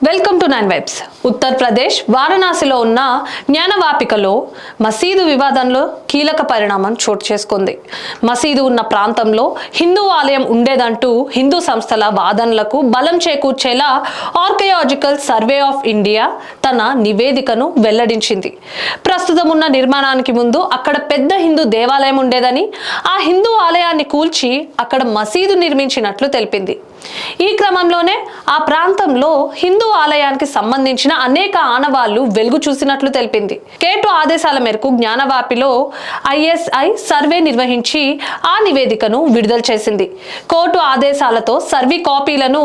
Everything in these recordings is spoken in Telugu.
Welcome to 9 vibes. ఉత్తరప్రదేశ్ వారణాసిలో ఉన్న జ్ఞానవాపికలో మసీదు వివాదంలో కీలక పరిణామం చోటు చేసుకుంది. మసీదు ఉన్న ప్రాంతంలో హిందూ ఆలయం ఉండేదంటూ హిందూ సంస్థల వాదనలకు బలం చేకూర్చేలా ఆర్కియాలజికల్ సర్వే ఆఫ్ ఇండియా తన నివేదికను వెల్లడించింది. ప్రస్తుతం ఉన్న నిర్మాణానికి ముందు అక్కడ పెద్ద హిందూ దేవాలయం ఉండేదని, ఆ హిందూ ఆలయాన్ని కూల్చి అక్కడ మసీదు నిర్మించినట్లు తెలిపింది. ఈ క్రమంలోనే ఆ ప్రాంతంలో హిందూ ఆలయానికి సంబంధించిన అనేక ఆనవాళ్లు వెలుగు చూసినట్లు తెలిపింది. కేటు ఆదేశాల మేరకు జ్ఞానవాపిలో ISI సర్వే నిర్వహించి ఆ నివేదికను విడుదల చేసింది. కోర్టు ఆదేశాలతో సర్వే కాపీలను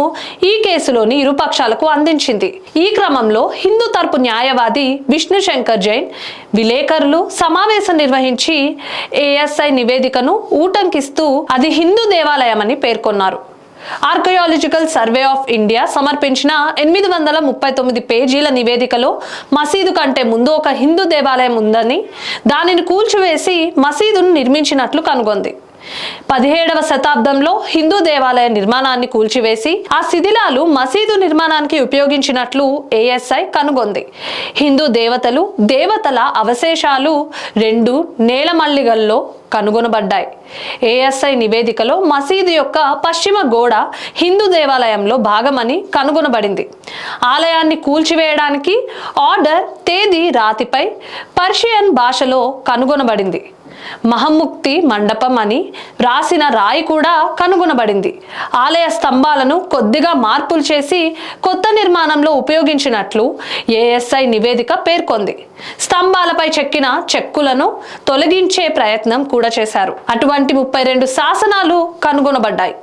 ఈ కేసులోని ఇరుపక్షాలకు అందించింది. ఈ క్రమంలో హిందూ తరపు న్యాయవాది విష్ణు శంకర్ జైన్ విలేకరులు సమావేశం నిర్వహించి ASI నివేదికను ఊటంకిస్తూ అది హిందూ దేవాలయమని పేర్కొన్నారు. ఆర్కియాలజికల్ సర్వే ఆఫ్ ఇండియా సమర్పించిన 839 పేజీల నివేదికలో మసీదు కంటే ముందు ఒక హిందూ దేవాలయం ఉందని, దానిని కూల్చివేసి మసీదును నిర్మించినట్లు కనుగొంది. 17వ శతాబ్దంలో హిందూ దేవాలయ నిర్మాణాన్ని కూల్చివేసి ఆ శిథిలాలు మసీదు నిర్మాణానికి ఉపయోగించినట్లు ASI కనుగొంది. హిందూ దేవతల అవశేషాలు 2 నేలమల్లిగల్లో కనుగొనబడ్డాయి. ASI నివేదికలో మసీదు యొక్క పశ్చిమ గోడ హిందూ దేవాలయంలో భాగమని కనుగొనబడింది. ఆలయాన్ని కూల్చివేయడానికి ఆర్డర్ తేదీ రాతిపై పర్షియన్ భాషలో కనుగొనబడింది. మహముక్తి మండపం అని రాసిన రాయి కూడా కనుగొనబడింది. ఆలయ స్తంభాలను కొద్దిగా మార్పులు చేసి కొత్త నిర్మాణంలో ఉపయోగించినట్లు ASI నివేదిక పేర్కొంది. స్తంభాలపై చెక్కిన చెక్కులను తొలగించే ప్రయత్నం కూడా చేశారు. అటువంటి 32 శాసనాలు కనుగొనబడ్డాయి.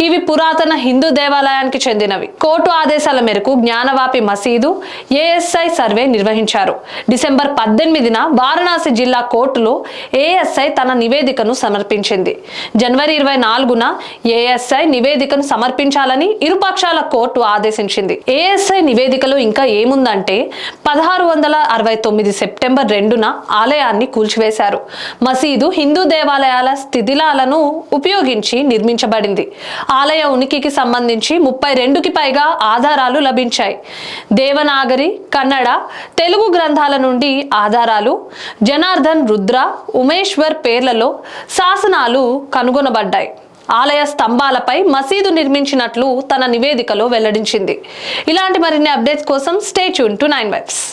ఇవి పురాతన హిందూ దేవాలయానికి చెందినవి. కోర్టు ఆదేశాల మేరకు జ్ఞానవాపి మసీదు ASI సర్వే నిర్వహించారు. డిసెంబర్ 18న వారణాసి జిల్లా కోర్టులో ASI తన నివేదికను సమర్పించింది. జనవరి 24న ASI నివేదికను సమర్పించాలని ఇరుపక్షాల కోర్టు ఆదేశించింది. ASI నివేదికలో ఇంకా ఏముందంటే 1669 సెప్టెంబర్ 2న ఆలయాన్ని కూల్చివేశారు. మసీదు హిందూ దేవాలయాల శిథిలాలను ఉపయోగించి నిర్మించబడింది. ఆలయ ఉనికికి సంబంధించి 32కి పైగా ఆధారాలు లభించాయి. దేవనాగరి, కన్నడ, తెలుగు గ్రంథాల నుండి ఆధారాలు, జనార్దన్, రుద్ర, ఉమేశ్వర్ పేర్లలో శాసనాలు కనుగొనబడ్డాయి. ఆలయ స్తంభాలపై మసీదు నిర్మించినట్లు తన నివేదికలో వెల్లడించింది. ఇలాంటి మరిన్ని అప్డేట్స్ కోసం స్టే ట్యూన్ టు 9 వైబ్స్.